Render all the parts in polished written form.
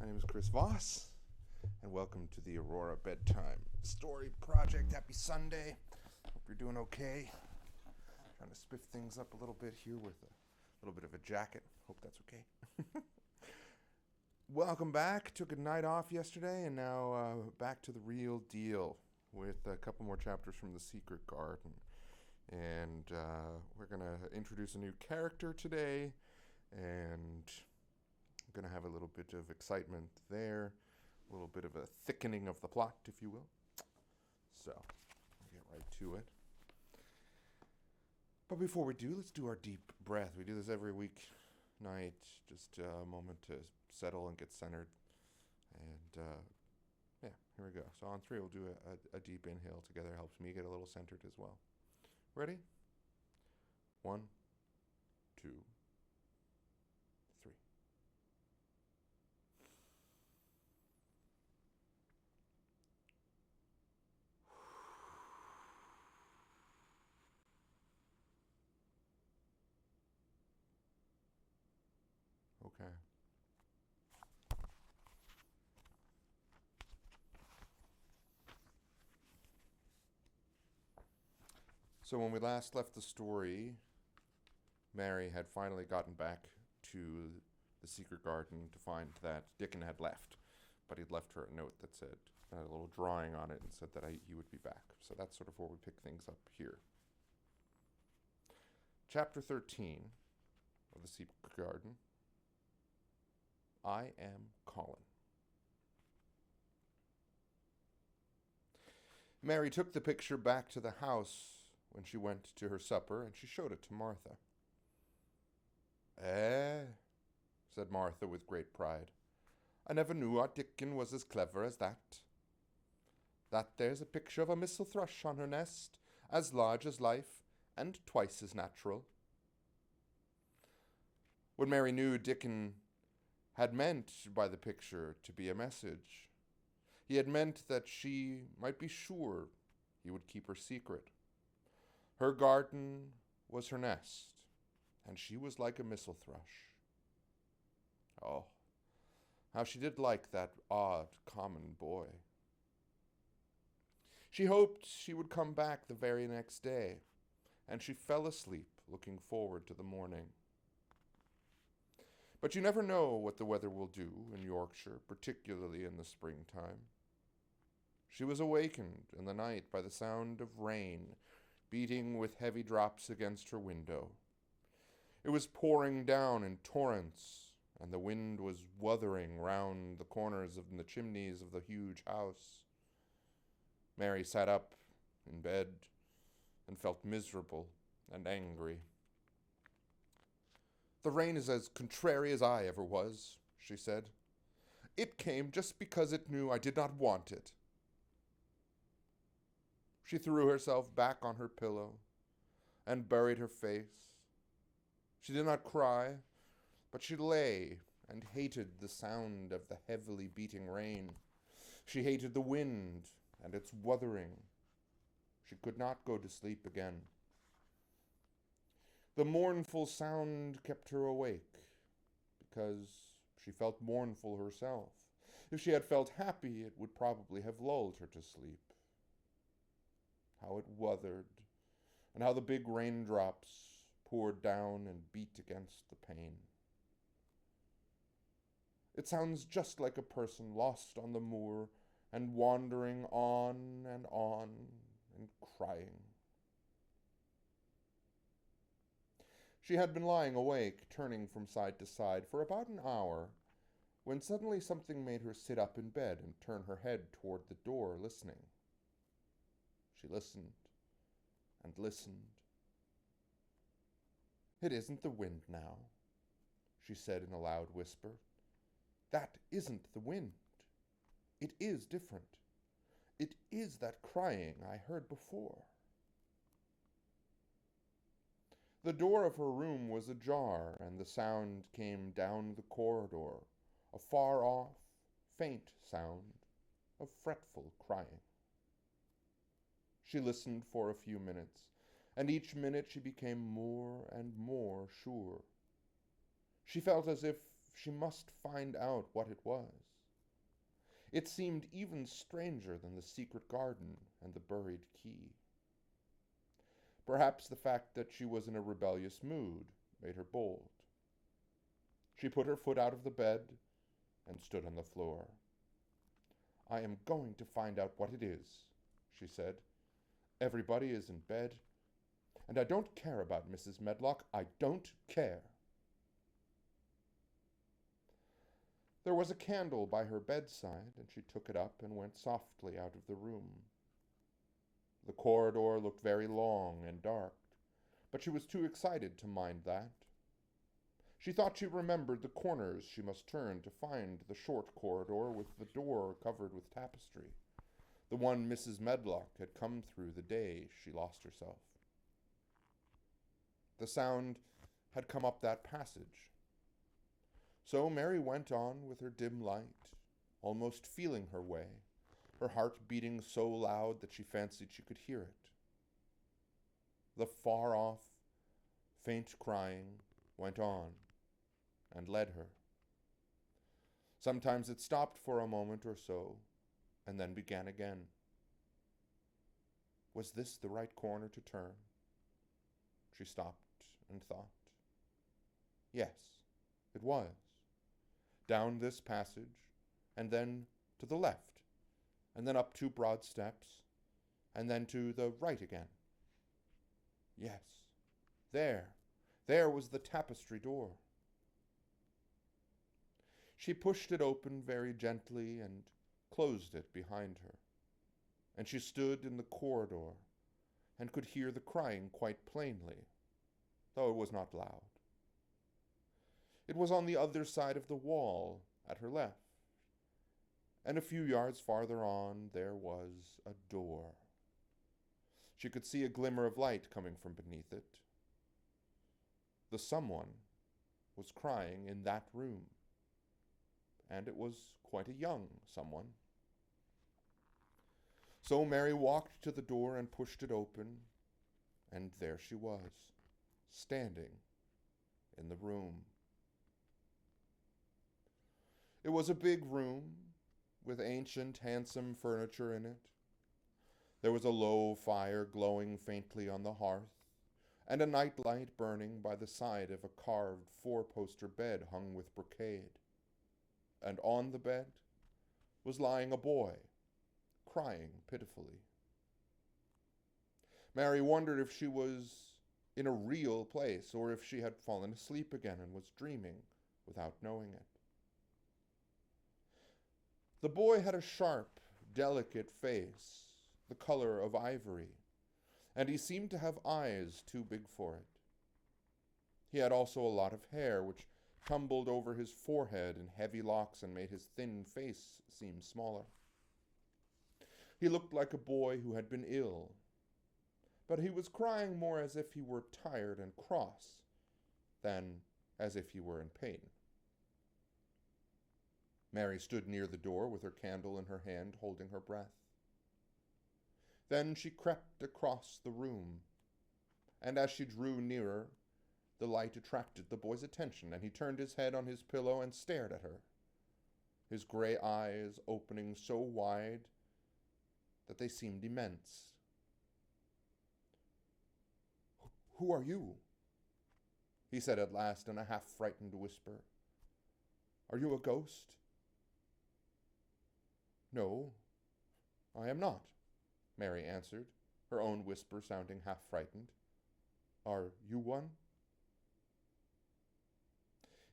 My name is Chris Voss, and welcome to the AURORA Bedtime Story Project. Happy Sunday. Hope you're doing okay. Trying to spiff things up a little bit here with a little bit of a jacket. Hope that's okay. Welcome back. Took a night off yesterday, and now back to the real deal with a couple more chapters from The Secret Garden. And we're going to introduce a new character today, and I'm going to have a little bit of excitement there, a little bit of a thickening of the plot, if you will. So, I'll get right to it. But before we do, let's do our deep breath. We do this every week night, just a moment to settle and get centered. And yeah, here we go. So on three, we'll do a deep inhale together. Helps me get a little centered as well. Ready? 1, 2, 3. Okay. So when we last left the story, Mary had finally gotten back to the secret garden to find that Dickon had left. But he'd left her a note that said, had a little drawing on it and said that he would be back. So that's sort of where we pick things up here. Chapter 13 of The Secret Garden. I am Colin. Mary took the picture back to the house when she went to her supper, and she showed it to Martha. Said Martha with great pride. I never knew our Dickon was as clever as that. That there's a picture of a missel thrush on her nest, as large as life, and twice as natural. When Mary knew Dickon had meant by the picture to be a message, he had meant that she might be sure he would keep her secret. Her garden was her nest, and she was like a missel thrush. Oh, how she did like that odd, common boy. She hoped she would come back the very next day, and she fell asleep looking forward to the morning. But you never know what the weather will do in Yorkshire, particularly in the springtime. She was awakened in the night by the sound of rain beating with heavy drops against her window. It was pouring down in torrents, and the wind was wuthering round the corners of the chimneys of the huge house. Mary sat up in bed and felt miserable and angry. The rain is as contrary as I ever was, she said. It came just because it knew I did not want it. She threw herself back on her pillow and buried her face. She did not cry, but she lay and hated the sound of the heavily beating rain. She hated the wind and its wuthering. She could not go to sleep again. The mournful sound kept her awake, because she felt mournful herself. If she had felt happy, it would probably have lulled her to sleep. How it wuthered, and how the big raindrops poured down and beat against the pane. It sounds just like a person lost on the moor and wandering on and crying. She had been lying awake, turning from side to side for about an hour, when suddenly something made her sit up in bed and turn her head toward the door, listening. She listened and listened. It isn't the wind now, she said in a loud whisper. That isn't the wind. It is different. It is that crying I heard before. The door of her room was ajar, and the sound came down the corridor, a far-off, faint sound of fretful crying. She listened for a few minutes, and each minute she became more and more sure. She felt as if she must find out what it was. It seemed even stranger than the secret garden and the buried key. Perhaps the fact that she was in a rebellious mood made her bold. She put her foot out of the bed and stood on the floor. "I am going to find out what it is," she said. "Everybody is in bed, and I don't care about Mrs. Medlock. I don't care." There was a candle by her bedside, and she took it up and went softly out of the room. The corridor looked very long and dark, but she was too excited to mind that. She thought she remembered the corners she must turn to find the short corridor with the door covered with tapestry, the one Mrs. Medlock had come through the day she lost herself. The sound had come up that passage. So Mary went on with her dim light, almost feeling her way, her heart beating so loud that she fancied she could hear it. The far-off, faint crying went on and led her. Sometimes it stopped for a moment or so, and then began again. Was this the right corner to turn? She stopped and thought. Yes, it was. Down this passage, and then to the left, and then up 2 broad steps, and then to the right again. Yes, there was the tapestry door. She pushed it open very gently and closed it behind her, and she stood in the corridor and could hear the crying quite plainly, though it was not loud. It was on the other side of the wall, at her left, and a few yards farther on there was a door. She could see a glimmer of light coming from beneath it. The someone was crying in that room, and it was quite a young someone. So Mary walked to the door and pushed it open, and there she was, standing in the room. It was a big room, with ancient, handsome furniture in it. There was a low fire glowing faintly on the hearth, and a nightlight burning by the side of a carved 4-poster bed hung with brocade. And on the bed was lying a boy, crying pitifully. Mary wondered if she was in a real place, or if she had fallen asleep again and was dreaming without knowing it. The boy had a sharp, delicate face, the color of ivory, and he seemed to have eyes too big for it. He had also a lot of hair, which tumbled over his forehead in heavy locks and made his thin face seem smaller. He looked like a boy who had been ill, but he was crying more as if he were tired and cross than as if he were in pain. Mary stood near the door with her candle in her hand, holding her breath. Then she crept across the room, and as she drew nearer, the light attracted the boy's attention, and he turned his head on his pillow and stared at her, his gray eyes opening so wide that they seemed immense. "Who are you?" he said at last in a half-frightened whisper. "Are you a ghost?" "No, I am not," Mary answered, her own whisper sounding half-frightened. "Are you one?"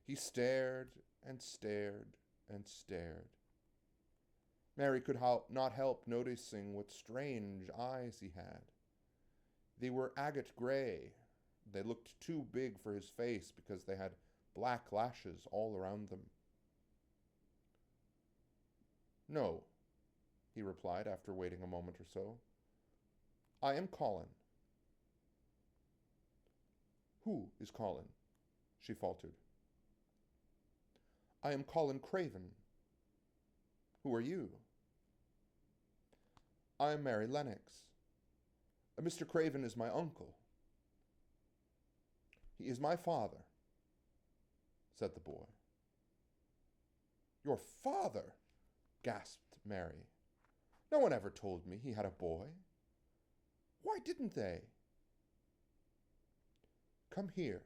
He stared and stared and stared. Mary could not help noticing what strange eyes he had. They were agate gray. They looked too big for his face because they had black lashes all around them. "No," he replied after waiting a moment or so. "I am Colin." "Who is Colin?" she faltered. "I am Colin Craven." "Who are you?" "I am Mary Lennox. Mr. Craven is my uncle." "He is my father," said the boy. Your father, gasped Mary. No one ever told me he had a boy. Why didn't they? Come here,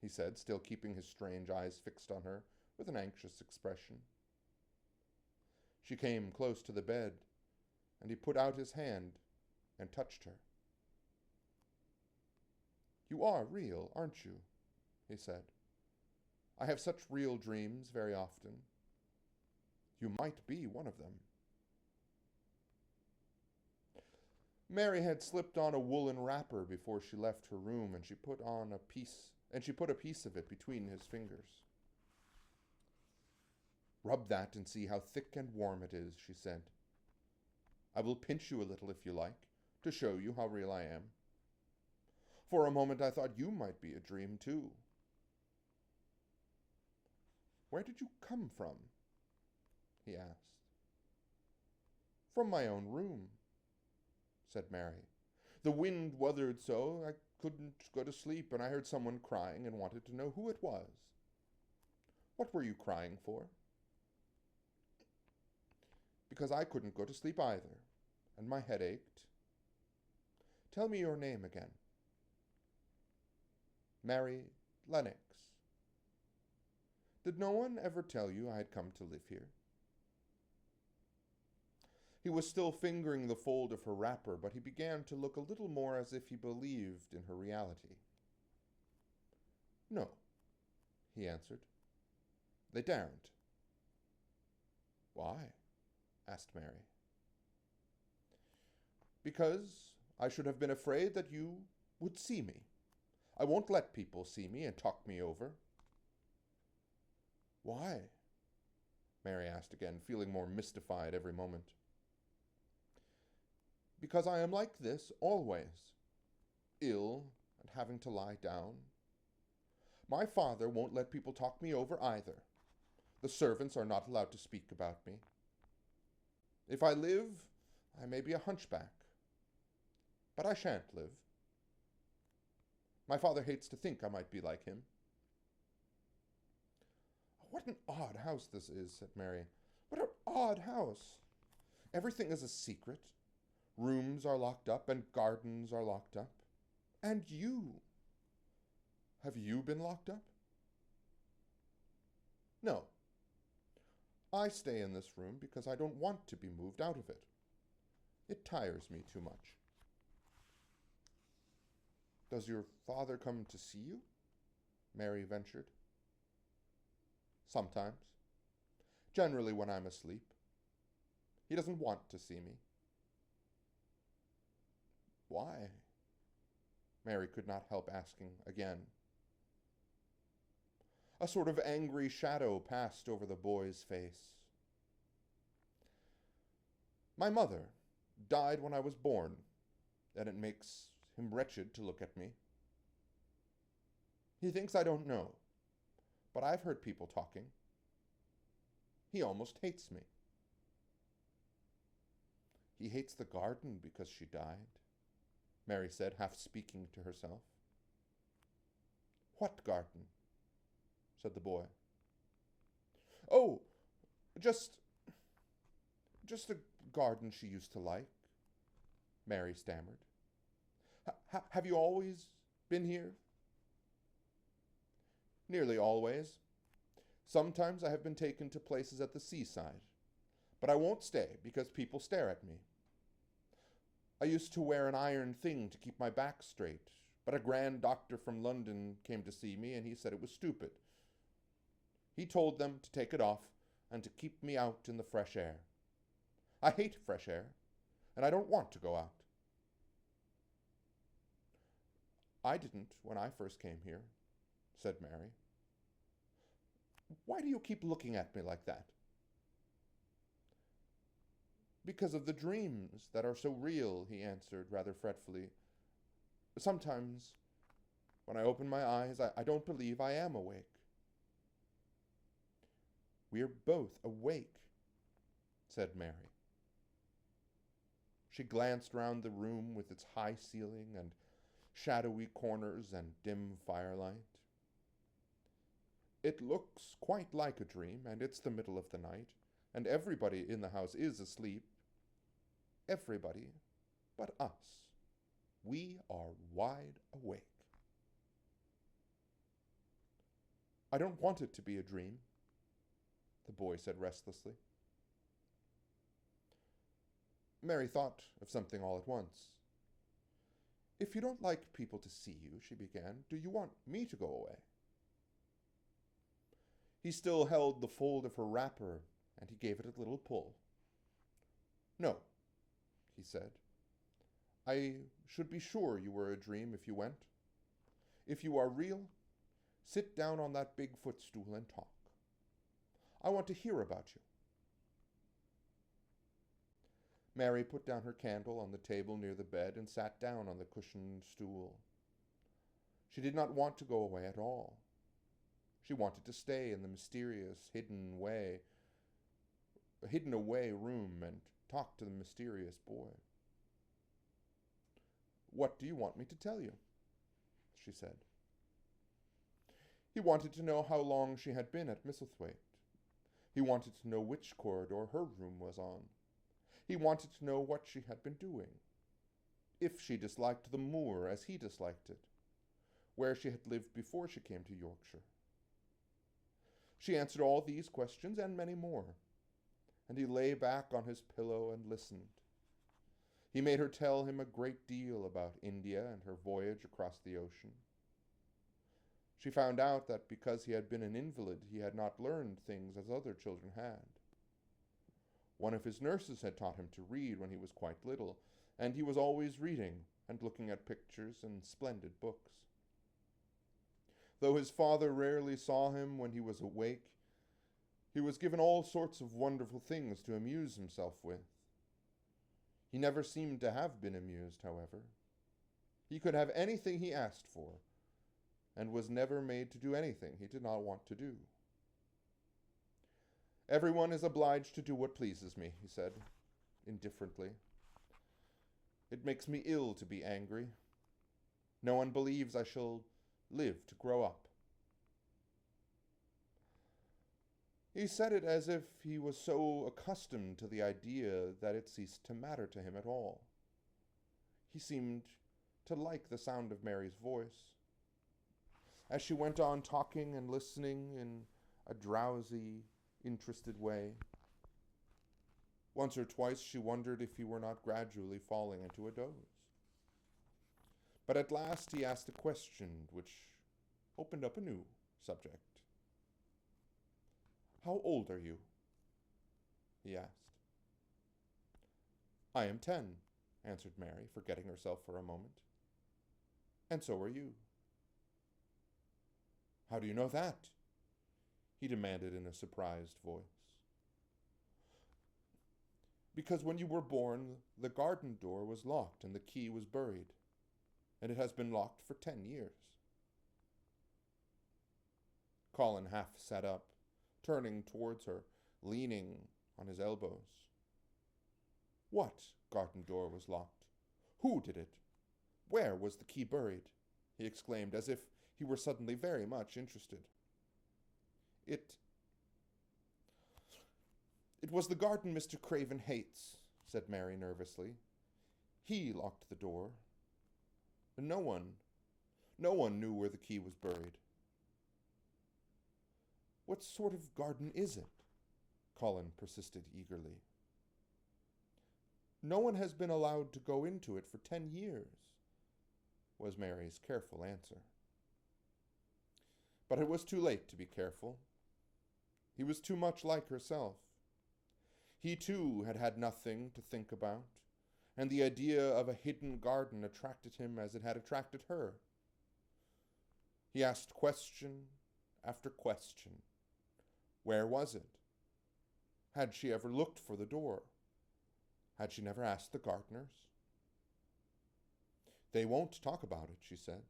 he said, still keeping his strange eyes fixed on her with an anxious expression. She came close to the bed, and he put out his hand and touched her. You are real, aren't you? He said. I have such real dreams very often. You might be one of them. Mary had slipped on a woolen wrapper before she left her room, and she put a piece of it between his fingers. Rub that and see how thick and warm it is, she said. I will pinch you a little if you like, to show you how real I am. For a moment I thought you might be a dream too. Where did you come from? He asked. From my own room, said Mary. The wind wuthered so I couldn't go to sleep, and I heard someone crying and wanted to know who it was. What were you crying for? Because I couldn't go to sleep either, and my head ached. Tell me your name again. Mary Lennox. Did no one ever tell you I had come to live here? He was still fingering the fold of her wrapper, but he began to look a little more as if he believed in her reality. No, he answered. They daren't. Why? Asked Mary. Because I should have been afraid that you would see me. I won't let people see me and talk me over. Why? Mary asked again, feeling more mystified every moment. Because I am like this always, ill and having to lie down. My father won't let people talk me over either. The servants are not allowed to speak about me. If I live, I may be a hunchback. But I shan't live. My father hates to think I might be like him. What an odd house this is, said Mary. What an odd house. Everything is a secret. Rooms are locked up and gardens are locked up. And you. Have you been locked up? No. I stay in this room because I don't want to be moved out of it. It tires me too much. Does your father come to see you? Mary ventured. Sometimes. Generally when I'm asleep. He doesn't want to see me. Why? Mary could not help asking again. A sort of angry shadow passed over the boy's face. My mother died when I was born, and it makes him wretched to look at me. He thinks I don't know, but I've heard people talking. He almost hates me. He hates the garden because she died, Mary said, half speaking to herself. What garden? Said the boy. Oh, just a garden she used to like, Mary stammered. Have you always been here? Nearly always. Sometimes I have been taken to places at the seaside, but I won't stay because people stare at me. I used to wear an iron thing to keep my back straight, but a grand doctor from London came to see me and he said it was stupid. He told them to take it off and to keep me out in the fresh air. I hate fresh air, and I don't want to go out. I didn't when I first came here, said Mary. Why do you keep looking at me like that? Because of the dreams that are so real, he answered rather fretfully. Sometimes, when I open my eyes, I don't believe I am awake. We're both awake, said Mary. She glanced round the room with its high ceiling and shadowy corners and dim firelight. It looks quite like a dream, and it's the middle of the night, and everybody in the house is asleep. Everybody but us. We are wide awake. I don't want it to be a dream, the boy said restlessly. Mary thought of something all at once. If you don't like people to see you, she began, do you want me to go away? He still held the fold of her wrapper, and he gave it a little pull. No, he said. I should be sure you were a dream if you went. If you are real, sit down on that big footstool and talk. I want to hear about you. Mary put down her candle on the table near the bed and sat down on the cushioned stool. She did not want to go away at all. She wanted to stay in the mysterious, hidden away room and talk to the mysterious boy. What do you want me to tell you? She said. He wanted to know how long she had been at Misselthwaite. He wanted to know which corridor her room was on. He wanted to know what she had been doing, if she disliked the moor as he disliked it, where she had lived before she came to Yorkshire. She answered all these questions and many more, and he lay back on his pillow and listened. He made her tell him a great deal about India and her voyage across the ocean. She found out that because he had been an invalid, he had not learned things as other children had. One of his nurses had taught him to read when he was quite little, and he was always reading and looking at pictures and splendid books. Though his father rarely saw him when he was awake, he was given all sorts of wonderful things to amuse himself with. He never seemed to have been amused, however. He could have anything he asked for, and was never made to do anything he did not want to do. Everyone is obliged to do what pleases me, he said, indifferently. It makes me ill to be angry. No one believes I shall live to grow up. He said it as if he was so accustomed to the idea that it ceased to matter to him at all. He seemed to like the sound of Mary's voice. As she went on talking and listening in a drowsy, interested way, once or twice she wondered if he were not gradually falling into a doze. But at last he asked a question which opened up a new subject. How old are you? He asked. I am 10, answered Mary, forgetting herself for a moment. And so are you. How do you know that? He demanded in a surprised voice. Because when you were born, the garden door was locked and the key was buried, and it has been locked for 10 years. Colin half sat up, turning towards her, leaning on his elbows. What garden door was locked? Who did it? Where was the key buried? He exclaimed, as if he were suddenly very much interested. It was the garden Mr. Craven hates, said Mary nervously. He locked the door. No one knew where the key was buried. What sort of garden is it? Colin persisted eagerly. No one has been allowed to go into it for 10 years, was Mary's careful answer. But it was too late to be careful. He was too much like herself. He too had had nothing to think about, and the idea of a hidden garden attracted him as it had attracted her. He asked question after question. Where was it? Had she ever looked for the door? Had she never asked the gardeners? They won't talk about it, she said.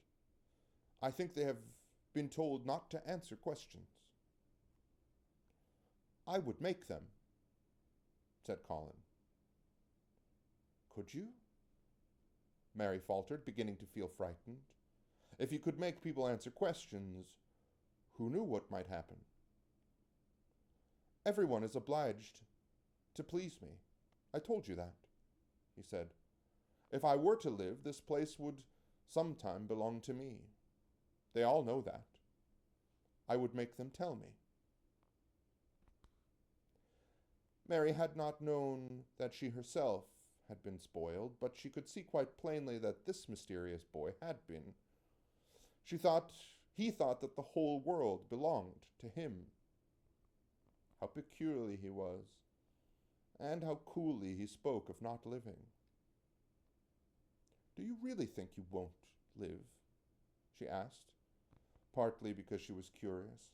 I think they have been told not to answer questions. I would make them, said Colin. Could you? Mary faltered, beginning to feel frightened. If you could make people answer questions, Who knew what might happen? Everyone is obliged to please me. I told you that, he said. If I were to live, this place would sometime belong to me. They all know that. I would make them tell me. Mary had not known that she herself had been spoiled, but she could see quite plainly that this mysterious boy had been. He thought that the whole world belonged to him. How peculiar he was, and how coolly he spoke of not living. Do you really think you won't live? She asked, partly because she was curious,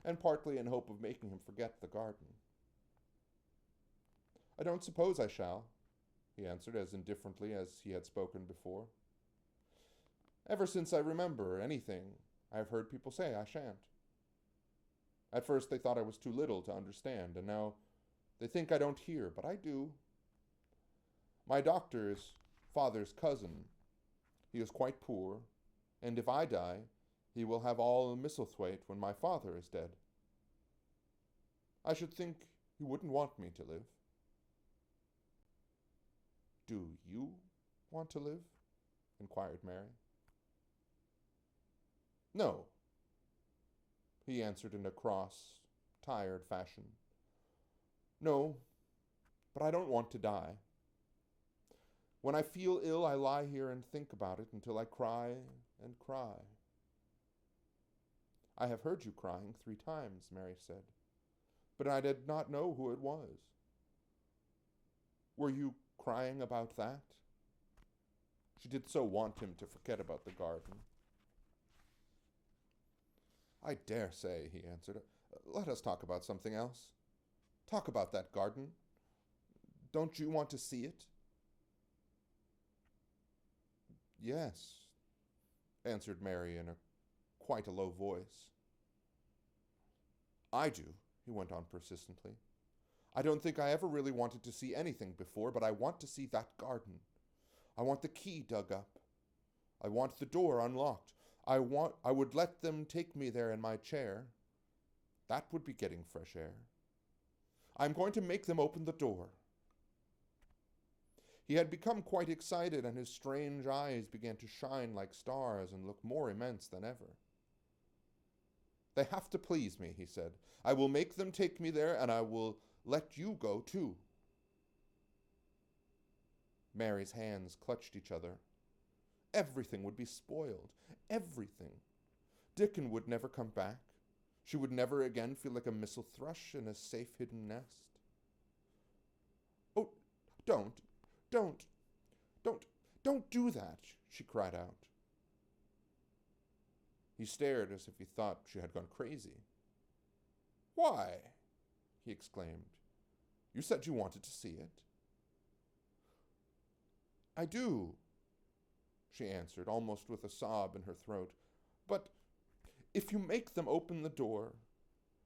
and partly in hope of making him forget the garden. I don't suppose I shall, he answered as indifferently as he had spoken before. Ever since I remember anything, I have heard people say I shan't. At first they thought I was too little to understand, and now they think I don't hear, but I do. My doctor's father's cousin, he is quite poor, and if I die, he will have all Misselthwaite when my father is dead. I should think he wouldn't want me to live. Do you want to live? Inquired Mary. No, he answered in a cross, tired fashion. No, but I don't want to die. When I feel ill, I lie here and think about it until I cry and cry. I have heard you crying 3 times, Mary said, but I did not know who it was. Were you crying about that? She did so want him to forget about the garden. I dare say, he answered. Let us talk about something else. Talk about that garden. Don't you want to see it? Yes, answered Mary in quite a low voice. I do, he went on persistently. I don't think I ever really wanted to see anything before, but I want to see that garden. I want the key dug up. I want the door unlocked. I would let them take me there in my chair. That would be getting fresh air. I'm going to make them open the door. He had become quite excited, and his strange eyes began to shine like stars and look more immense than ever. They have to please me, he said. I will make them take me there, and I will let you go too. Mary's hands clutched each other. Everything would be spoiled. Everything. Dickon would never come back. She would never again feel like a missel thrush in a safe hidden nest. Oh, don't do that, she cried out. He stared as if he thought she had gone crazy. Why? He exclaimed. You said you wanted to see it. I do, she answered, almost with a sob in her throat. But if you make them open the door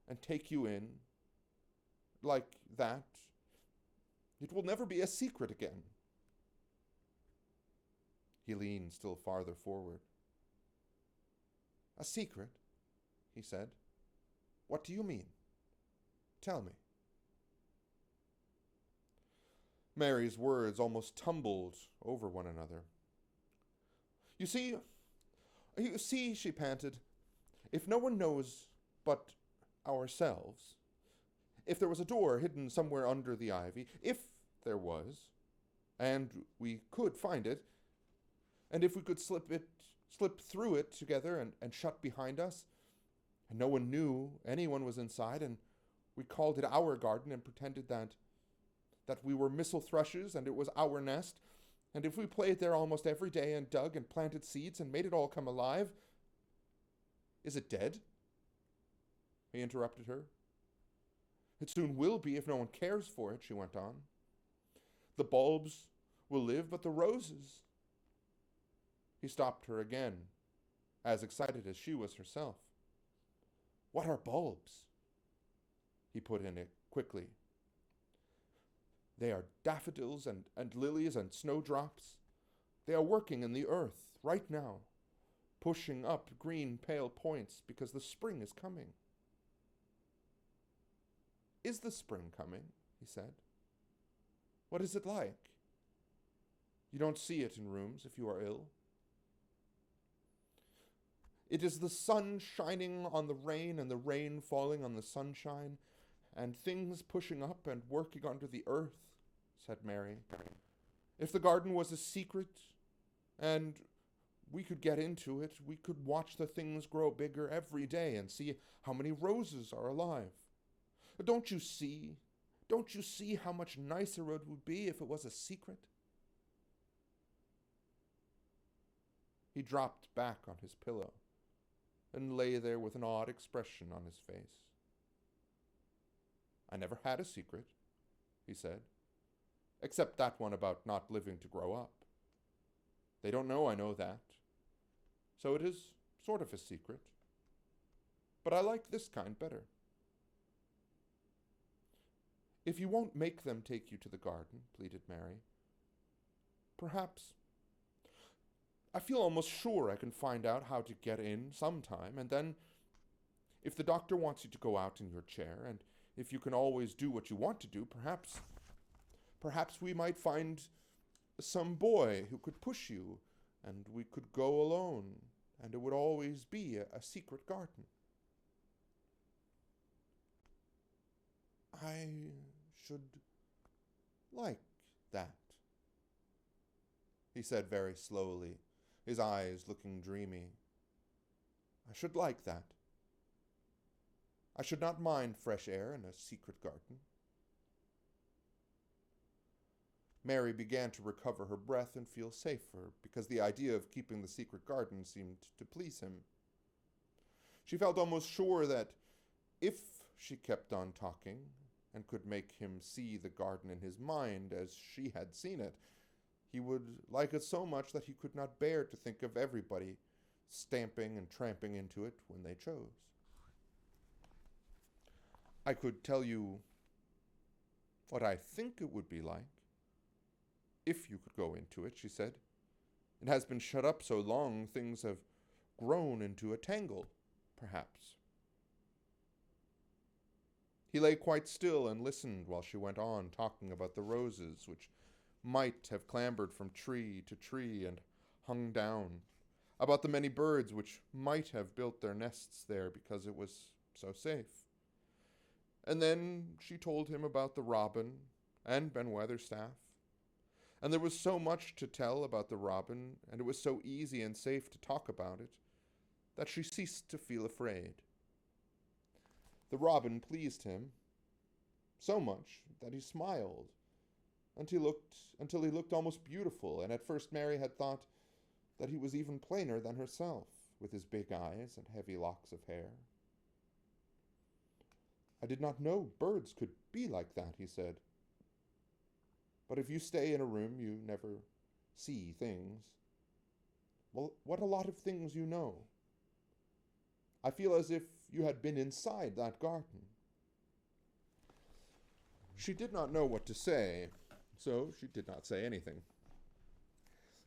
and take you in, like that, it will never be a secret again. He leaned still farther forward. A secret? He said. What do you mean? Tell me. Mary's words almost tumbled over one another. You see, she panted, if no one knows but ourselves, if there was a door hidden somewhere under the ivy, if there was, and we could find it, and if we could slip through it together and shut behind us, and no one knew anyone was inside, and we called it our garden and pretended that we were missel thrushes and it was our nest, and if we played there almost every day and dug and planted seeds and made it all come alive. Is it dead? He interrupted her. It soon will be if no one cares for it, she went on. The bulbs will live, but the roses. He stopped her again, as excited as she was herself. What are bulbs? He put in it quickly. They are daffodils and lilies and snowdrops. They are working in the earth right now. pushing up green pale points because the spring is coming. Is the spring coming? He said. What is it like? You don't see it in rooms if you are ill. It is the sun shining on the rain and the rain falling on the sunshine and things pushing up and working under the earth, said Mary. If the garden was a secret and we could get into it, we could watch the things grow bigger every day and see how many roses are alive. Don't you see? Don't you see how much nicer it would be if it was a secret? He dropped back on his pillow and lay there with an odd expression on his face. I never had a secret, he said, except that one about not living to grow up. They don't know I know that, so it is sort of a secret. But I like this kind better. If you won't make them take you to the garden, pleaded Mary, perhaps. I feel almost sure I can find out how to get in sometime, and then, if the doctor wants you to go out in your chair, and if you can always do what you want to do, perhaps we might find some boy who could push you, and we could go alone, and it would always be a secret garden. I should like that, he said very slowly, his eyes looking dreamy. I should like that. I should not mind fresh air in a secret garden. Mary began to recover her breath and feel safer, because the idea of keeping the secret garden seemed to please him. She felt almost sure that if she kept on talking and could make him see the garden in his mind as she had seen it, he would like it so much that he could not bear to think of everybody stamping and tramping into it when they chose. I could tell you what I think it would be like, if you could go into it, she said. It has been shut up so long, things have grown into a tangle, perhaps. He lay quite still and listened while she went on talking about the roses, which might have clambered from tree to tree and hung down, about the many birds which might have built their nests there because it was so safe. And then she told him about the robin and Ben Weatherstaff. And there was so much to tell about the robin, and it was so easy and safe to talk about it, that she ceased to feel afraid. The robin pleased him so much that he smiled until he looked almost beautiful, and at first Mary had thought that he was even plainer than herself, with his big eyes and heavy locks of hair. I did not know birds could be like that, he said. But if you stay in a room, you never see things. Well, what a lot of things you know. I feel as if you had been inside that garden. She did not know what to say, so she did not say anything.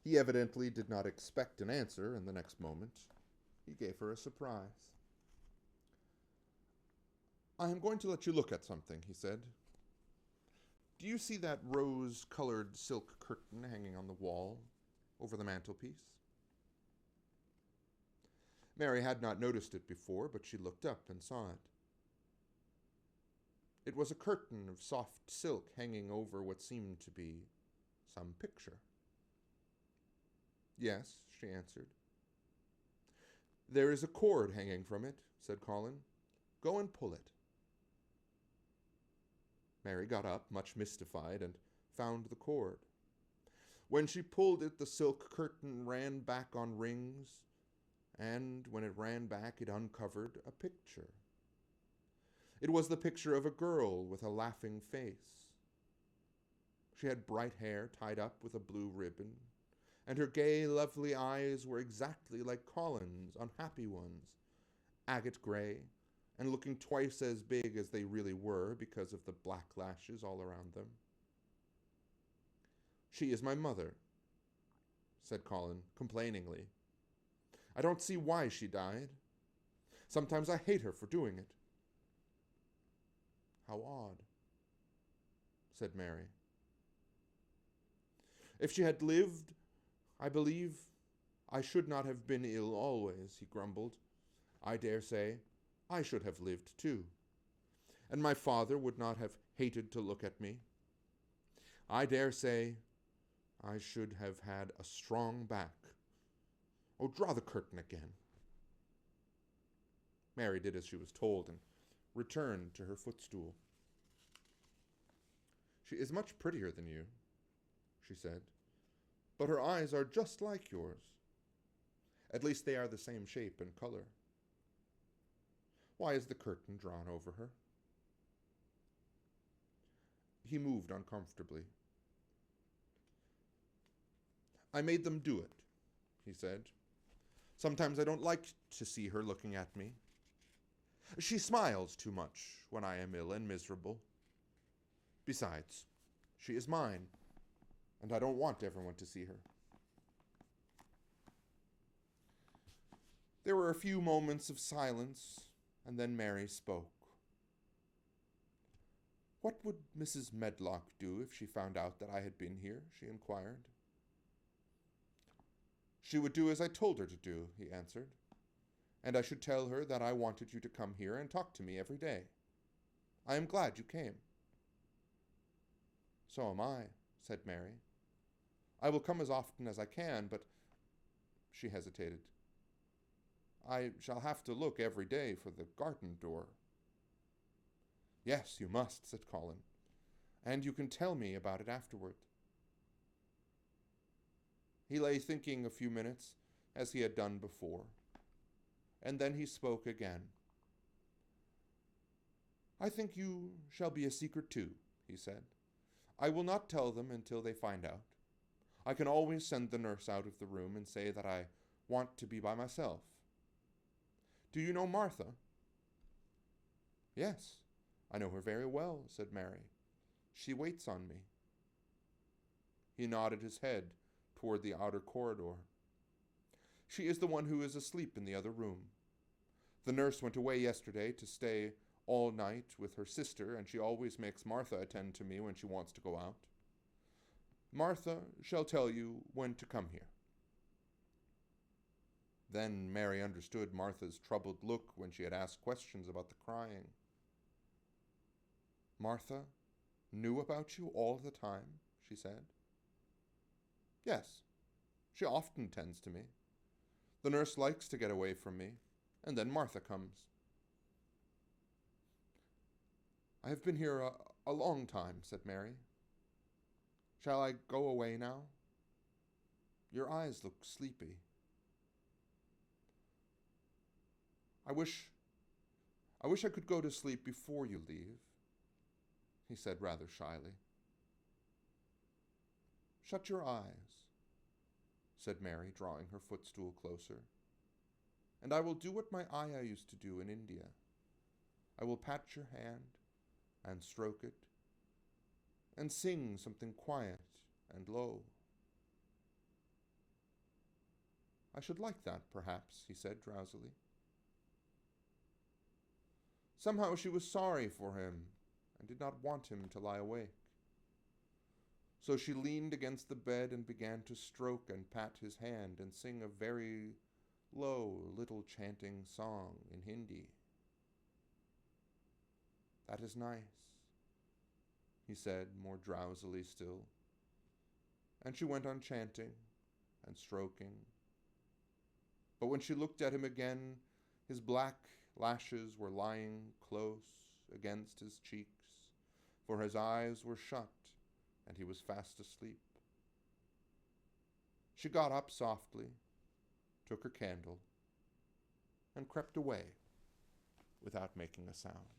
He evidently did not expect an answer, and the next moment he gave her a surprise. I am going to let you look at something, he said. Do you see that rose-colored silk curtain hanging on the wall over the mantelpiece? Mary had not noticed it before, but she looked up and saw it. It was a curtain of soft silk hanging over what seemed to be some picture. Yes, she answered. There is a cord hanging from it, said Colin. Go and pull it. Mary got up, much mystified, and found the cord. When she pulled it, the silk curtain ran back on rings, and when it ran back, it uncovered a picture. It was the picture of a girl with a laughing face. She had bright hair tied up with a blue ribbon, and her gay, lovely eyes were exactly like Colin's unhappy ones, agate gray, and looking twice as big as they really were because of the black lashes all around them. She is my mother, said Colin complainingly. I don't see why she died. Sometimes I hate her for doing it." "How odd," said Mary. "If she had lived, I believe I should not have been ill always," he grumbled. "I dare say I should have lived too, and my father would not have hated to look at me. I dare say I should have had a strong back. Oh, draw the curtain again." Mary did as she was told and returned to her footstool. "She is much prettier than you," she said, "but her eyes are just like yours. At least they are the same shape and color. Why is the curtain drawn over her?" He moved uncomfortably. "I made them do it," he said. "Sometimes I don't like to see her looking at me. She smiles too much when I am ill and miserable. Besides, she is mine, and I don't want everyone to see her." There were a few moments of silence, and then Mary spoke. "What would Mrs. Medlock do if she found out that I had been here?" she inquired. "She would do as I told her to do," he answered, "and I should tell her that I wanted you to come here and talk to me every day. I am glad you came." "So am I," said Mary. "I will come as often as I can, but—" She hesitated. "I shall have to look every day for the garden door." "Yes, you must," said Colin, "and you can tell me about it afterward." He lay thinking a few minutes, as he had done before, and then he spoke again. "I think you shall be a secret too," he said. "I will not tell them until they find out. I can always send the nurse out of the room and say that I want to be by myself. Do you know Martha?" "Yes, I know her very well," said Mary. "She waits on me." He nodded his head toward the outer corridor. "She is the one who is asleep in the other room. The nurse went away yesterday to stay all night with her sister, and she always makes Martha attend to me when she wants to go out. Martha shall tell you when to come here." Then Mary understood Martha's troubled look when she had asked questions about the crying. "Martha knew about you all the time?" she said. "Yes, she often tends to me. The nurse likes to get away from me, and then Martha comes." "I have been here a long time," said Mary. "Shall I go away now? Your eyes look sleepy." I wish I could go to sleep before you leave," he said rather shyly. "Shut your eyes," said Mary, drawing her footstool closer, "and I will do what my ayah used to do in India. I will pat your hand and stroke it and sing something quiet and low." "I should like that, perhaps," he said drowsily. Somehow she was sorry for him and did not want him to lie awake. So she leaned against the bed and began to stroke and pat his hand and sing a very low little chanting song in Hindi. "That is nice," he said more drowsily still, and she went on chanting and stroking. But when she looked at him again, his black lashes were lying close against his cheeks, for his eyes were shut and he was fast asleep. She got up softly, took her candle, and crept away without making a sound.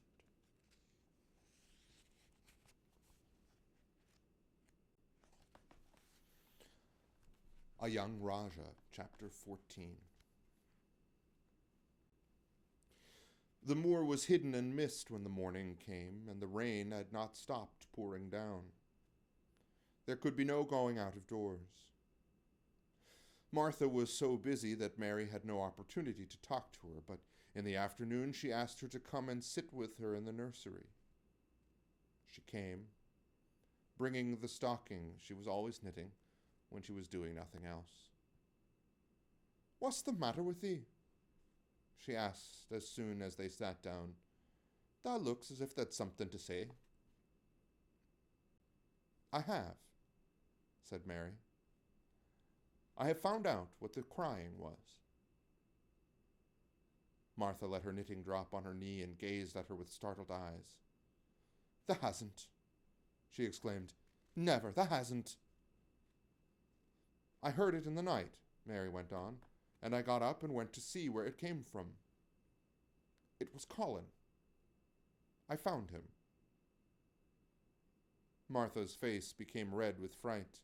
A Young Rajah, Chapter 14. The moor was hidden in mist when the morning came, and the rain had not stopped pouring down. There could be no going out of doors. Martha was so busy that Mary had no opportunity to talk to her, but in the afternoon she asked her to come and sit with her in the nursery. She came, bringing the stocking she was always knitting when she was doing nothing else. "What's the matter with thee?" she asked as soon as they sat down. "Thou looks as if thou'd something to say." "I have," said Mary. "I have found out what the crying was." Martha let her knitting drop on her knee and gazed at her with startled eyes. "Thou hasn't," she exclaimed. "Never, thou hasn't." "I heard it in the night," Mary went on, "and I got up and went to see where it came from. It was Colin. I found him." Martha's face became red with fright.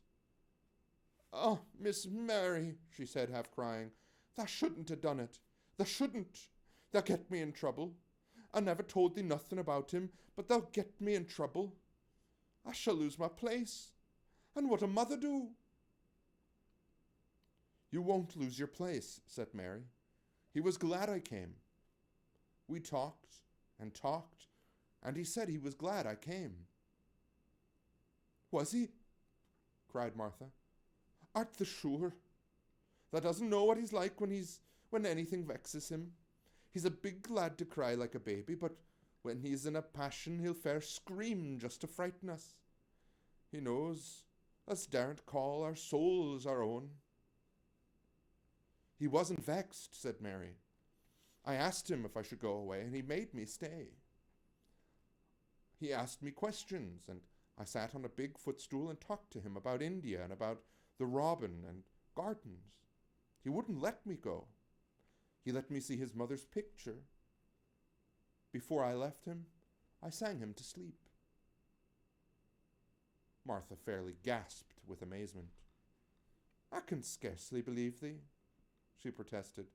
"Oh, Miss Mary," she said, half crying, "thou shouldn't have done it. Thou shouldn't. Thou get me in trouble. I never told thee nothing about him, but thou get me in trouble. I shall lose my place. And what'll mother do?" "You won't lose your place," said Mary. "He was glad I came. We talked and talked, and he said he was glad I came." "Was he?" cried Martha. "Art thou sure? Thou doesn't know what he's like when anything vexes him. He's a big lad to cry like a baby, but when he's in a passion he'll fair scream just to frighten us. He knows us daren't call our souls our own." "He wasn't vexed," said Mary. "I asked him if I should go away, and he made me stay. He asked me questions, and I sat on a big footstool and talked to him about India and about the robin and gardens. He wouldn't let me go. He let me see his mother's picture. Before I left him, I sang him to sleep." Martha fairly gasped with amazement. "I can scarcely believe thee," she protested.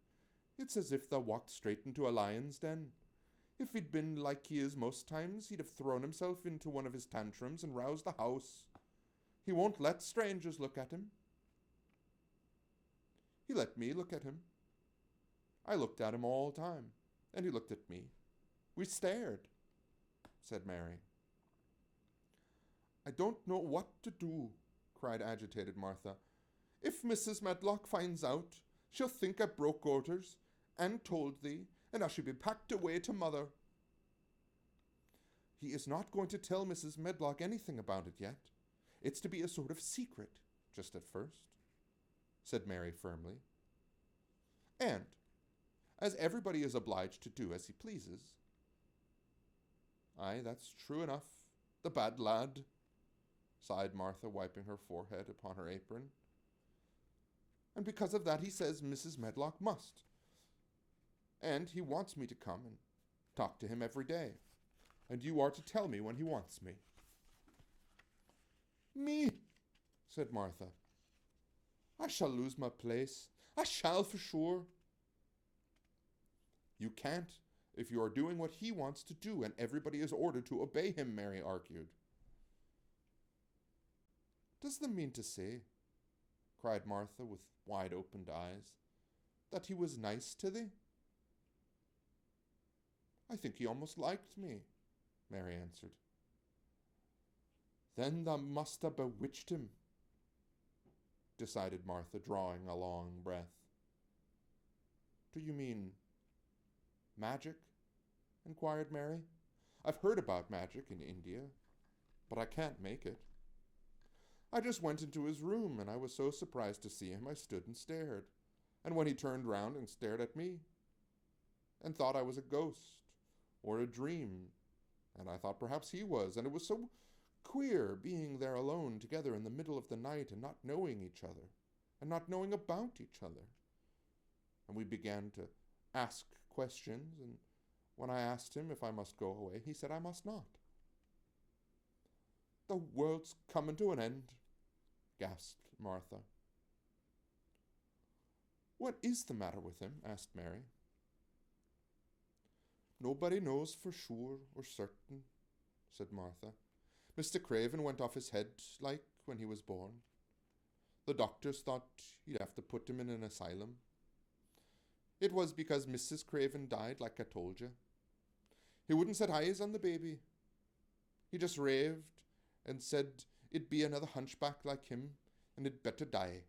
"It's as if thou walked straight into a lion's den. If he'd been like he is most times, he'd have thrown himself into one of his tantrums and roused the house. He won't let strangers look at him." "He let me look at him. I looked at him all the time, and he looked at me. We stared," said Mary. "I don't know what to do," cried agitated Martha. "If Mrs. Medlock finds out, she'll think I broke orders and told thee, and I shall be packed away to mother." "He is not going to tell Mrs. Medlock anything about it yet. It's to be a sort of secret, just at first," said Mary firmly. "And as everybody is obliged to do as he pleases." "Aye, that's true enough. The bad lad," sighed Martha, wiping her forehead upon her apron. "And because of that he says Mrs. Medlock must. And he wants me to come and talk to him every day. And you are to tell me when he wants me." "Me," said Martha. "I shall lose my place. I shall for sure." "You can't if you are doing what he wants to do, and everybody is ordered to obey him," Mary argued. "Does thee mean to say," cried Martha with wide-opened eyes, "that he was nice to thee?" "I think he almost liked me," Mary answered. "Then thou must have bewitched him," decided Martha, drawing a long breath. "Do you mean magic?" inquired Mary. "I've heard about magic in India, but I can't make it. I just went into his room, and I was so surprised to see him I stood and stared. And when he turned round and stared at me, and thought I was a ghost or a dream, and I thought perhaps he was, and it was so queer being there alone together in the middle of the night and not knowing each other, and not knowing about each other. And we began to ask questions, and when I asked him if I must go away, he said I must not." "The world's coming to an end," gasped Martha. "What is the matter with him?" asked Mary. "Nobody knows for sure or certain," said Martha. "Mr. Craven went off his head like when he was born. The doctors thought he'd have to put him in an asylum. It was because Mrs. Craven died, like I told you. He wouldn't set eyes on the baby. He just raved and said it'd be another hunchback like him, and it'd better die.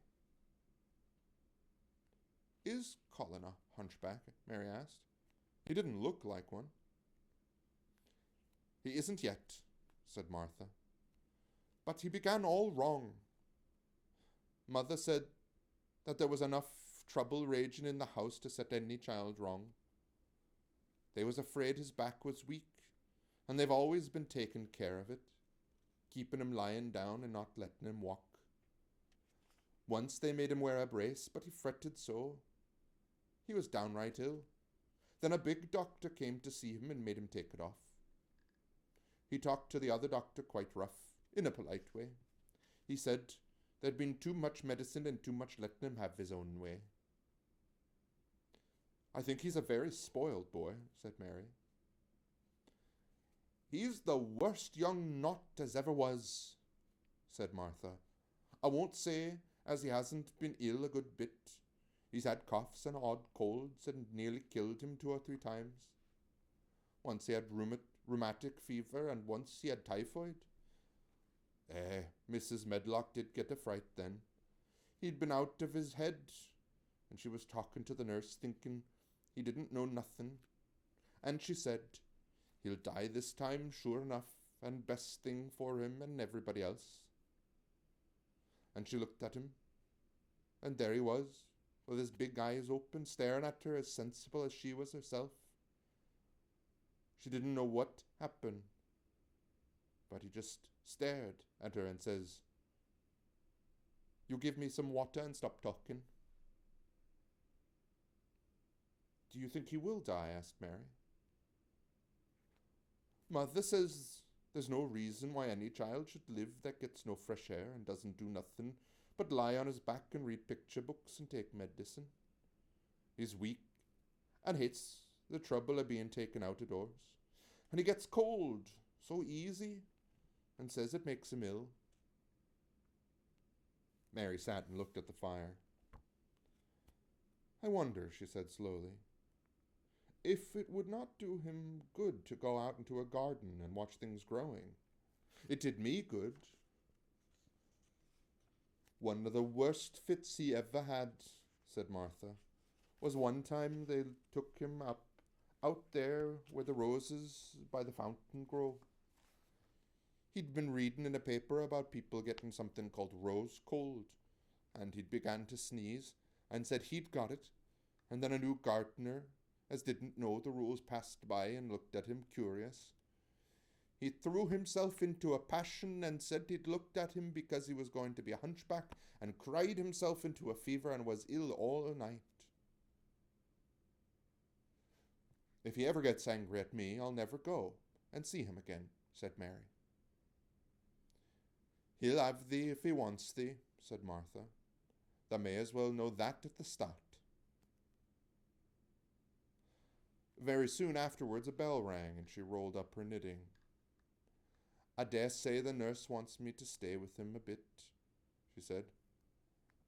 Is Colin a hunchback? Mary asked. He didn't look like one. He isn't yet, said Martha. But he began all wrong. Mother said that there was enough trouble raging in the house to set any child wrong. They was afraid his back was weak, and they've always been taking care of it, keeping him lying down and not letting him walk. Once they made him wear a brace, but he fretted so. He was downright ill. Then a big doctor came to see him and made him take it off. He talked to the other doctor quite rough, in a polite way. He said there'd been too much medicine and too much letting him have his own way. I think he's a very spoiled boy, said Mary. He's the worst young knot as ever was, said Martha. I won't say as he hasn't been ill a good bit. He's had coughs and odd colds and nearly killed him 2 or 3 times. Once he had rheumatic fever and once he had typhoid. Mrs. Medlock did get a fright then. He'd been out of his head, and she was talking to the nurse thinking he didn't know nothing. And she said, he'll die this time, sure enough, and best thing for him and everybody else. And she looked at him, and there he was, with his big eyes open, staring at her as sensible as she was herself. She didn't know what happened, but he just stared at her and says, you give me some water and stop talking. Do you think he will die? Asked Mary. Mother says there's no reason why any child should live that gets no fresh air and doesn't do nothing but lie on his back and read picture books and take medicine. He's weak and hates the trouble of being taken out of doors. And he gets cold so easy and says it makes him ill. Mary sat and looked at the fire. I wonder, she said slowly, if it would not do him good to go out into a garden and watch things growing. It did me good. One of the worst fits he ever had, said Martha, was one time they took him up out there where the roses by the fountain grow. He'd been reading in a paper about people getting something called rose cold, and he'd began to sneeze and said he'd got it, and then a new gardener, as didn't know the rules, passed by and looked at him curious. He threw himself into a passion and said he'd looked at him because he was going to be a hunchback, and cried himself into a fever and was ill all night. If he ever gets angry at me, I'll never go and see him again, said Mary. He'll have thee if he wants thee, said Martha. Thou may as well know that at the start. Very soon afterwards a bell rang, and she rolled up her knitting. I dare say the nurse wants me to stay with him a bit, she said.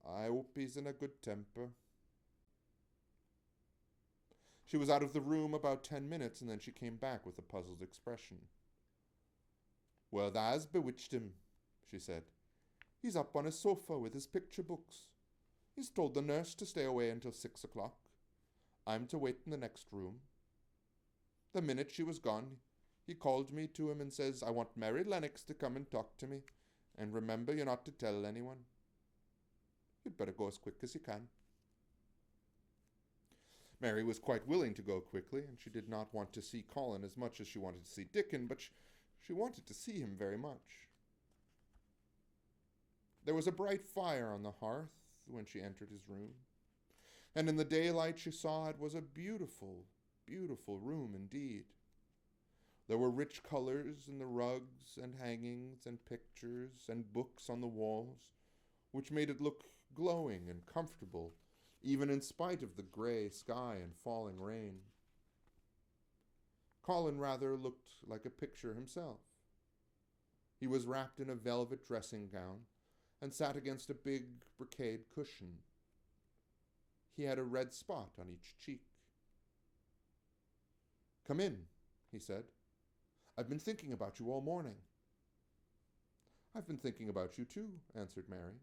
I hope he's in a good temper. She was out of the room about 10 minutes, and then she came back with a puzzled expression. Well, tha's bewitched him, she said. He's up on his sofa with his picture books. He's told the nurse to stay away until 6 o'clock. I'm to wait in the next room. The minute she was gone, he called me to him and says, I want Mary Lennox to come and talk to me, and remember you're not to tell anyone. You'd better go as quick as you can. Mary was quite willing to go quickly, and she did not want to see Colin as much as she wanted to see Dickon, but she wanted to see him very much. There was a bright fire on the hearth when she entered his room, and in the daylight she saw it was a beautiful, beautiful room indeed. There were rich colors in the rugs and hangings and pictures and books on the walls, which made it look glowing and comfortable, even in spite of the grey sky and falling rain. Colin rather looked like a picture himself. He was wrapped in a velvet dressing gown, and sat against a big brocade cushion. He had a red spot on each cheek. "Come in," he said. "I've been thinking about you all morning." "I've been thinking about you too," answered Mary.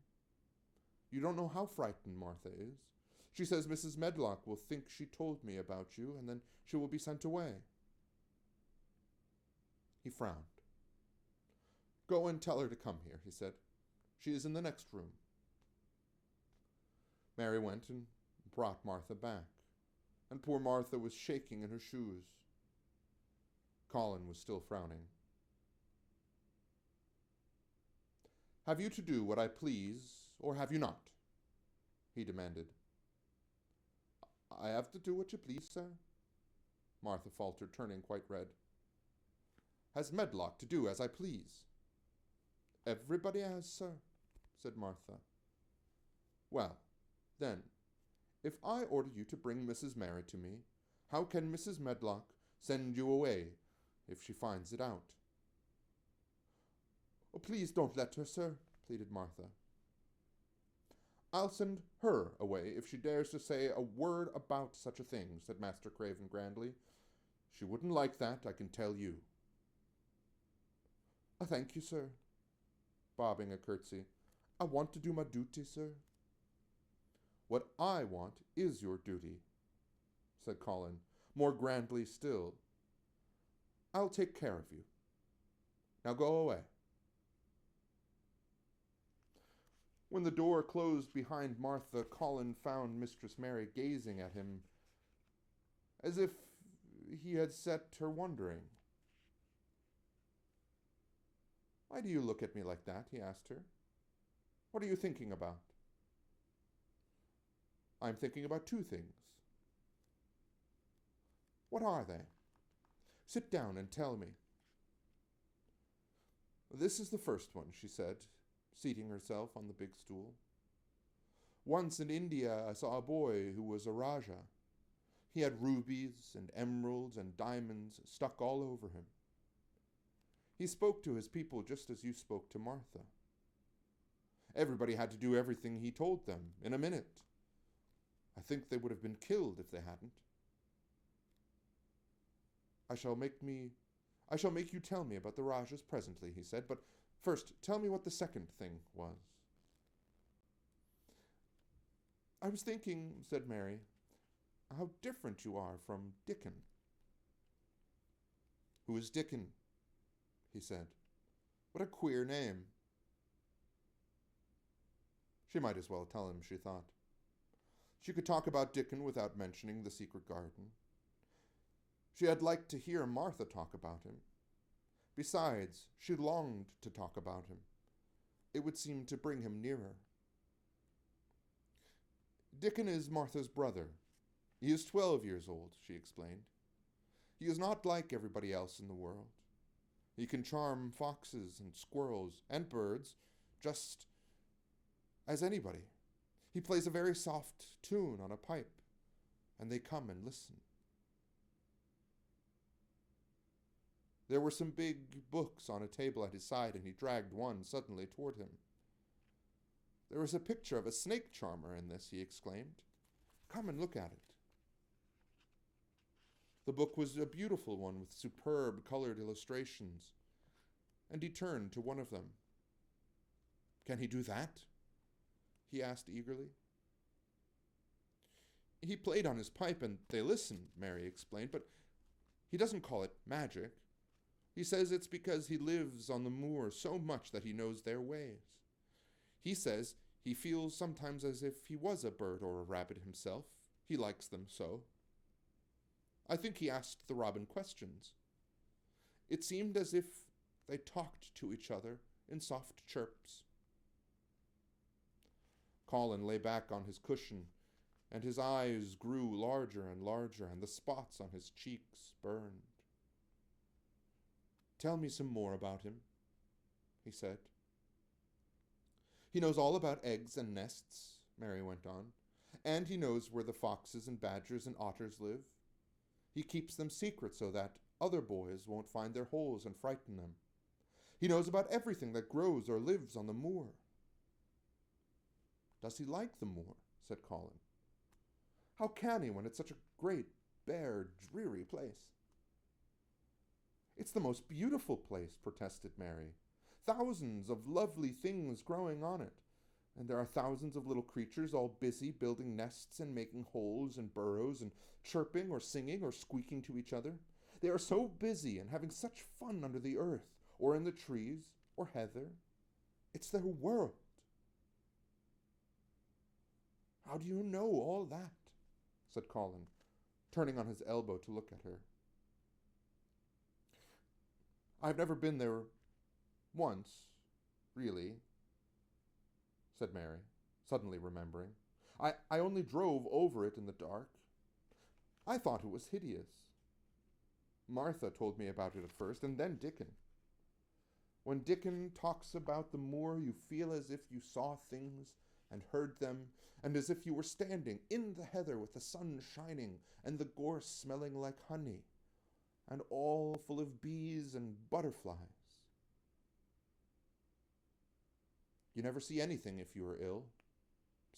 "You don't know how frightened Martha is. She says Mrs. Medlock will think she told me about you, and then she will be sent away." He frowned. "Go and tell her to come here," he said. "She is in the next room." Mary went and brought Martha back, and poor Martha was shaking in her shoes. Colin was still frowning. "Have you to do what I please, or have you not?" he demanded. "I have to do what you please, sir," Martha faltered, turning quite red. "Has Medlock to do as I please?" "Everybody has, sir," said Martha. "Well, then, if I order you to bring Mrs. Mary to me, how can Mrs. Medlock send you away if she finds it out?" "Oh, please don't let her, sir," pleaded Martha. "I'll send her away if she dares to say a word about such a thing," said Master Craven grandly. "She wouldn't like that, I can tell you." "Thank you, sir," bobbing a curtsy. "I want to do my duty, sir." "What I want is your duty," said Colin, more grandly still. "I'll take care of you. Now go away." When the door closed behind Martha, Colin found Mistress Mary gazing at him as if he had set her wondering. "Why do you look at me like that?" he asked her. "What are you thinking about?" "I'm thinking about two things." "What are they?" "Sit down and tell me." "This is the first one," she said, seating herself on the big stool. "Once in India I saw a boy who was a Rajah. He had rubies and emeralds and diamonds stuck all over him. He spoke to his people just as you spoke to Martha. Everybody had to do everything he told them in a minute. I think they would have been killed if they hadn't. I shall make you tell me about the Rajahs presently," he said, "but first tell me what the second thing was." "I was thinking," said Mary, "how different you are from Dickon." "Who is Dickon?" he said. "What a queer name." She might as well tell him, she thought. She could talk about Dickon without mentioning the secret garden. She had liked to hear Martha talk about him. Besides, she longed to talk about him. It would seem to bring him nearer. "Dickon is Martha's brother. He is 12 years old," she explained. "He is not like everybody else in the world. He can charm foxes and squirrels and birds just as anybody. He plays a very soft tune on a pipe, and they come and listen." There were some big books on a table at his side, and he dragged one suddenly toward him. "There is a picture of a snake charmer in this," he exclaimed. "Come and look at it." The book was a beautiful one with superb colored illustrations, and he turned to one of them. "Can he do that?" he asked eagerly. "He played on his pipe and they listened," Mary explained, "but he doesn't call it magic. He says it's because he lives on the moor so much that he knows their ways. He says he feels sometimes as if he was a bird or a rabbit himself. He likes them so. I think he asked the robin questions. It seemed as if they talked to each other in soft chirps." Colin lay back on his cushion, and his eyes grew larger and larger, and the spots on his cheeks burned. "Tell me some more about him," he said. "He knows all about eggs and nests," Mary went on, "and he knows where the foxes and badgers and otters live. He keeps them secret so that other boys won't find their holes and frighten them. He knows about everything that grows or lives on the moor. Does he like the moor? Said Colin. How can he when it's such a great, bare, dreary place? It's the most beautiful place, protested Mary. Thousands of lovely things growing on it. And there are thousands of little creatures all busy building nests and making holes and burrows and chirping or singing or squeaking to each other. They are so busy and having such fun under the earth or in the trees or heather. It's their world. How do you know all that? Said Colin, turning on his elbow to look at her. I've never been there once, really, said Mary, suddenly remembering. I only drove over it in the dark. I thought it was hideous. Martha told me about it at first, and then Dickon. When Dickon talks about the moor, you feel as if you saw things and heard them, and as if you were standing in the heather with the sun shining and the gorse smelling like honey, and all full of bees and butterflies. You never see anything if you are ill,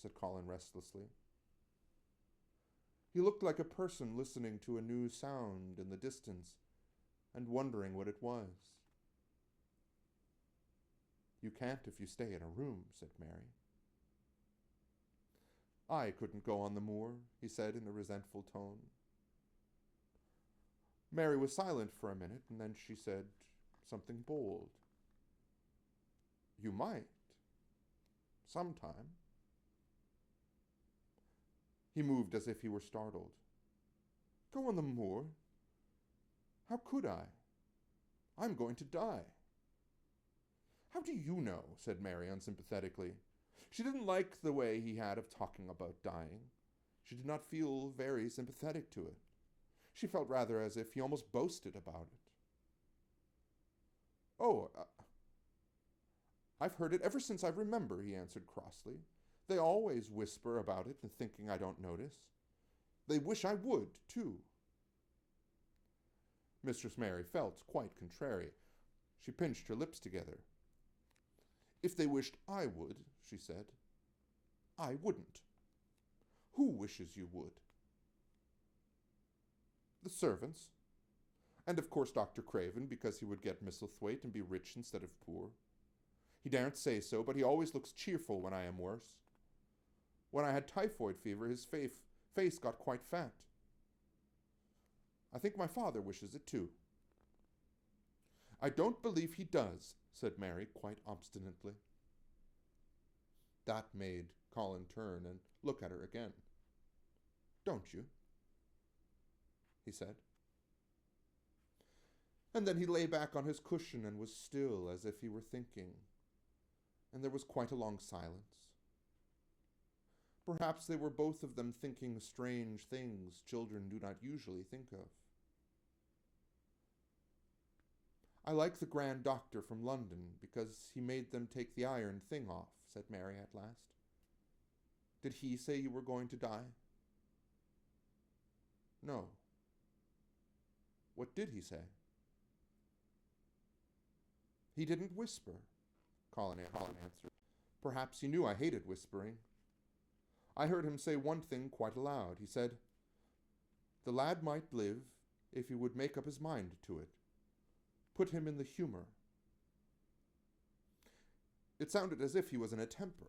said Colin restlessly. He looked like a person listening to a new sound in the distance and wondering what it was. You can't if you stay in a room, said Mary. I couldn't go on the moor, he said in a resentful tone. Mary was silent for a minute, and then she said something bold. You might. Sometime. He moved as if he were startled. Go on the moor? How could I? I'm going to die. How do you know? Said Mary unsympathetically. She didn't like the way he had of talking about dying. She did not feel very sympathetic to it. She felt rather as if he almost boasted about it. Oh, I've heard it ever since I remember, he answered crossly. They always whisper about it and thinking I don't notice. They wish I would, too. Mistress Mary felt quite contrary. She pinched her lips together. If they wished I would, she said, I wouldn't. Who wishes you would? The servants. And of course Dr. Craven, because he would get Misselthwaite and be rich instead of poor. He daren't say so, but he always looks cheerful when I am worse. When I had typhoid fever, his face got quite fat. I think my father wishes it too. I don't believe he does, said Mary quite obstinately. That made Colin turn and look at her again. Don't you? He said. And then he lay back on his cushion and was still as if he were thinking. And there was quite a long silence. Perhaps they were both of them thinking strange things children do not usually think of. I like the Grand Doctor from London because he made them take the iron thing off, said Mary at last. Did he say you were going to die? No. What did he say? He didn't whisper, Colin answered. Perhaps he knew I hated whispering. I heard him say one thing quite aloud. He said, the lad might live if he would make up his mind to it. Put him in the humor. It sounded as if he was in a temper.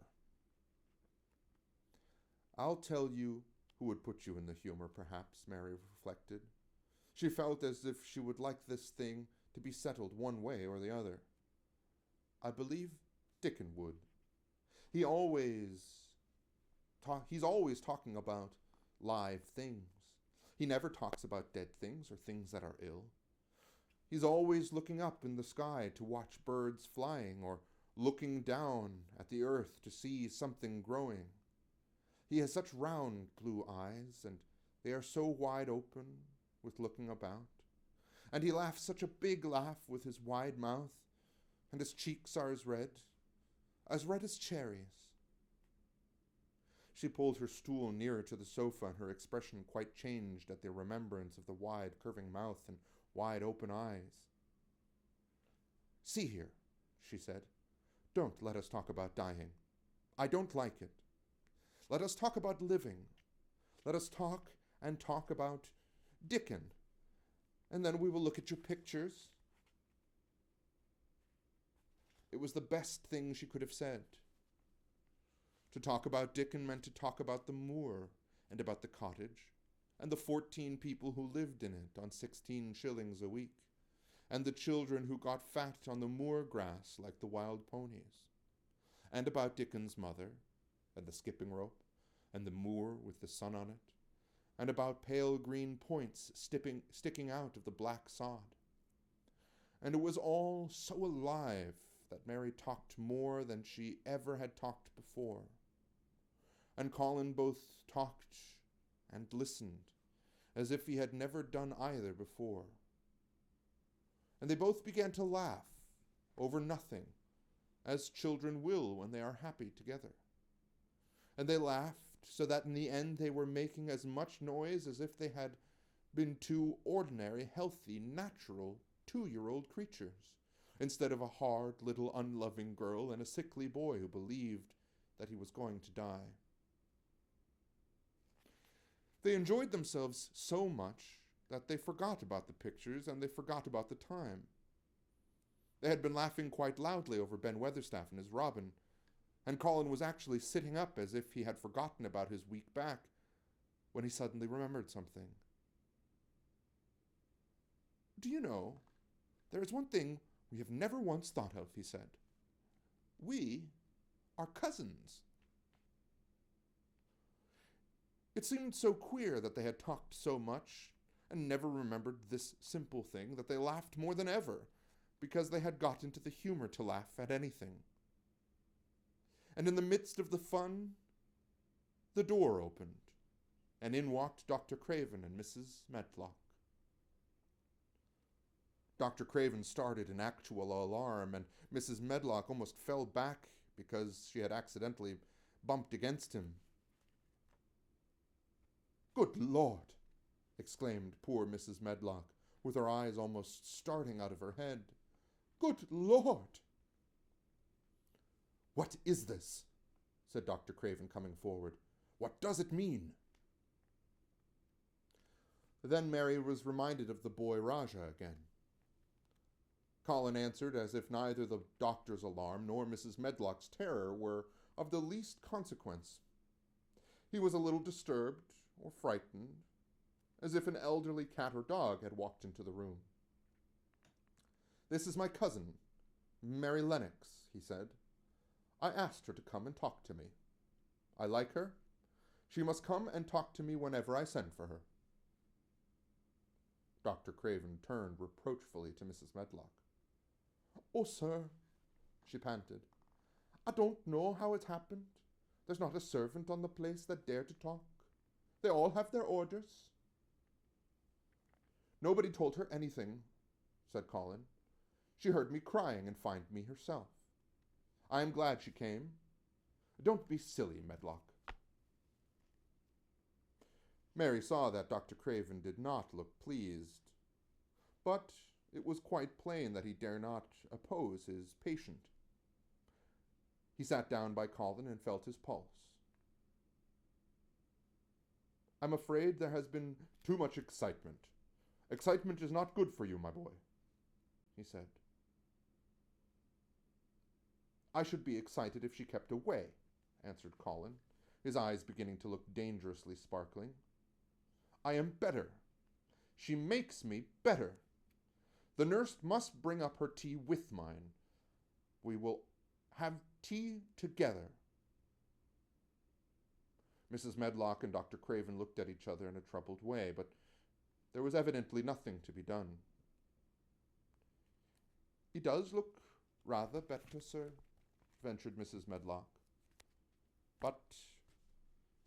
I'll tell you who would put you in the humor, perhaps, Mary reflected. She felt as if she would like this thing to be settled one way or the other. I believe Dickon would. He's always talking about live things. He never talks about dead things or things that are ill. He's always looking up in the sky to watch birds flying or looking down at the earth to see something growing. He has such round blue eyes, and they are so wide open with looking about. And he laughs such a big laugh with his wide mouth, and his cheeks are as red as cherries. She pulled her stool nearer to the sofa, and her expression quite changed at the remembrance of the wide, curving mouth and wide open eyes. See here, she said. Don't let us talk about dying. I don't like it. Let us talk about living. Let us talk and talk about Dickon. And then we will look at your pictures. It was the best thing she could have said. To talk about Dickon meant to talk about the moor and about the cottage and the 14 people who lived in it on 16 shillings a week and the children who got fat on the moor grass like the wild ponies and about Dickon's mother and the skipping rope and the moor with the sun on it and about pale green points sticking out of the black sod. And it was all so alive that Mary talked more than she ever had talked before. And Colin both talked and listened, as if he had never done either before. And they both began to laugh over nothing, as children will when they are happy together. And they laughed so that in the end they were making as much noise as if they had been two ordinary, healthy, natural 2-year-old creatures, instead of a hard, little, unloving girl and a sickly boy who believed that he was going to die. They enjoyed themselves so much that they forgot about the pictures and they forgot about the time. They had been laughing quite loudly over Ben Weatherstaff and his robin, and Colin was actually sitting up as if he had forgotten about his week back when he suddenly remembered something. Do you know, there is one thing we have never once thought of, he said. We are cousins. It seemed so queer that they had talked so much and never remembered this simple thing that they laughed more than ever because they had got into the humor to laugh at anything. And in the midst of the fun, the door opened, and in walked Dr. Craven and Mrs. Medlock. Dr. Craven started in actual alarm, and Mrs. Medlock almost fell back because she had accidentally bumped against him. "Good Lord!" exclaimed poor Mrs. Medlock, with her eyes almost starting out of her head. "Good Lord!" "What is this?" said Dr. Craven, coming forward. "What does it mean?" Then Mary was reminded of the boy Rajah again. Colin answered as if neither the doctor's alarm nor Mrs. Medlock's terror were of the least consequence. He was a little disturbed or frightened, as if an elderly cat or dog had walked into the room. "This is my cousin, Mary Lennox," he said. "I asked her to come and talk to me. I like her. She must come and talk to me whenever I send for her." Dr. Craven turned reproachfully to Mrs. Medlock. "Oh, sir," she panted, "I don't know how it happened. There's not a servant on the place that dare to talk. They all have their orders." "Nobody told her anything," said Colin. "She heard me crying and found me herself. I am glad she came. Don't be silly, Medlock." Mary saw that Dr. Craven did not look pleased, but it was quite plain that he dare not oppose his patient. He sat down by Colin and felt his pulse. "I'm afraid there has been too much excitement. Excitement is not good for you, my boy," he said. "I should be excited if she kept away," answered Colin, his eyes beginning to look dangerously sparkling. "I am better. She makes me better. The nurse must bring up her tea with mine. We will have tea together." Mrs. Medlock and Dr. Craven looked at each other in a troubled way, but there was evidently nothing to be done. "He does look rather better, sir," ventured Mrs. Medlock. "But,"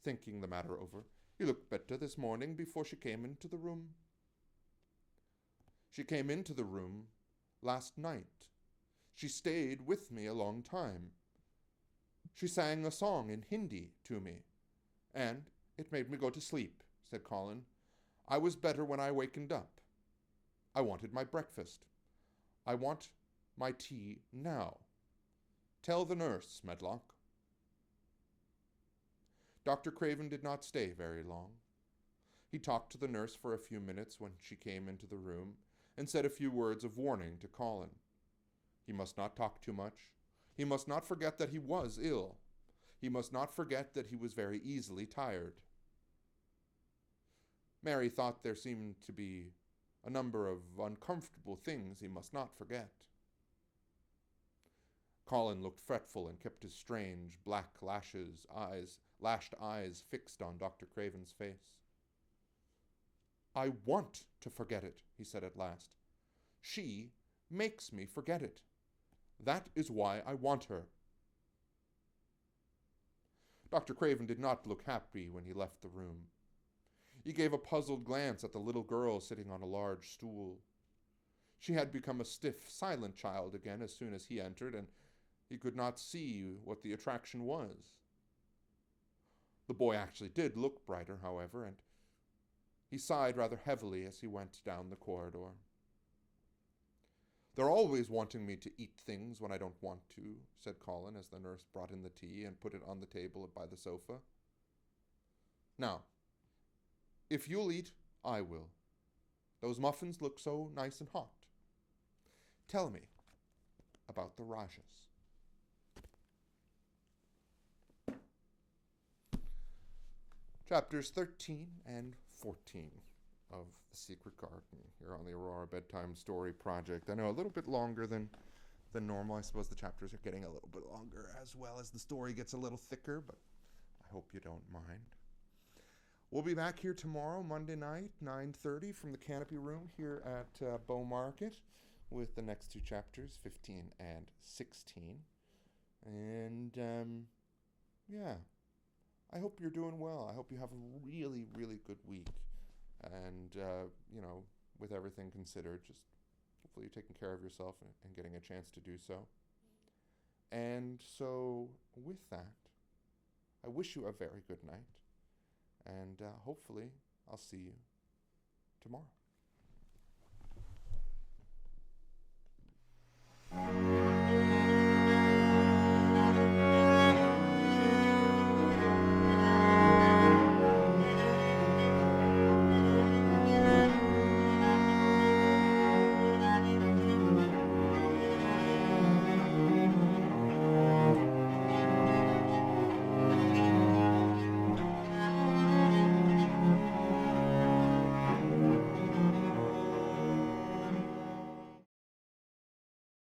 thinking the matter over, "he looked better this morning before she came into the room." "She came into the room last night. She stayed with me a long time. She sang a song in Hindi to me, and it made me go to sleep," said Colin. "I was better when I wakened up. I wanted my breakfast. I want my tea now. Tell the nurse, Medlock." Dr. Craven did not stay very long. He talked to the nurse for a few minutes when she came into the room and said a few words of warning to Colin. He must not talk too much. He must not forget that he was ill. He must not forget that he was very easily tired. Mary thought there seemed to be a number of uncomfortable things he must not forget. Colin looked fretful and kept his strange, black lashed eyes fixed on Dr. Craven's face. "I want to forget it," he said at last. "She makes me forget it. That is why I want her." Dr. Craven did not look happy when he left the room. He gave a puzzled glance at the little girl sitting on a large stool. She had become a stiff, silent child again as soon as he entered, and he could not see what the attraction was. The boy actually did look brighter, however, and he sighed rather heavily as he went down the corridor. "They're always wanting me to eat things when I don't want to," said Colin as the nurse brought in the tea and put it on the table by the sofa. "Now, if you'll eat, I will. Those muffins look so nice and hot. Tell me about the Rajahs." Chapters 13 and 14 of The Secret Garden here on the Aurora Bedtime Story Project. I know a little bit longer than normal. I suppose the chapters are getting a little bit longer as well as the story gets a little thicker, but I hope you don't mind. We'll be back here tomorrow, Monday night, 9:30 from the Canopy Room here at Bow Market with the next two chapters, 15 and 16. And, yeah. I hope you're doing well. I hope you have a really, really good week. And, with everything considered, just hopefully you're taking care of yourself and getting a chance to do so. And so, with that, I wish you a very good night. And hopefully I'll see you tomorrow.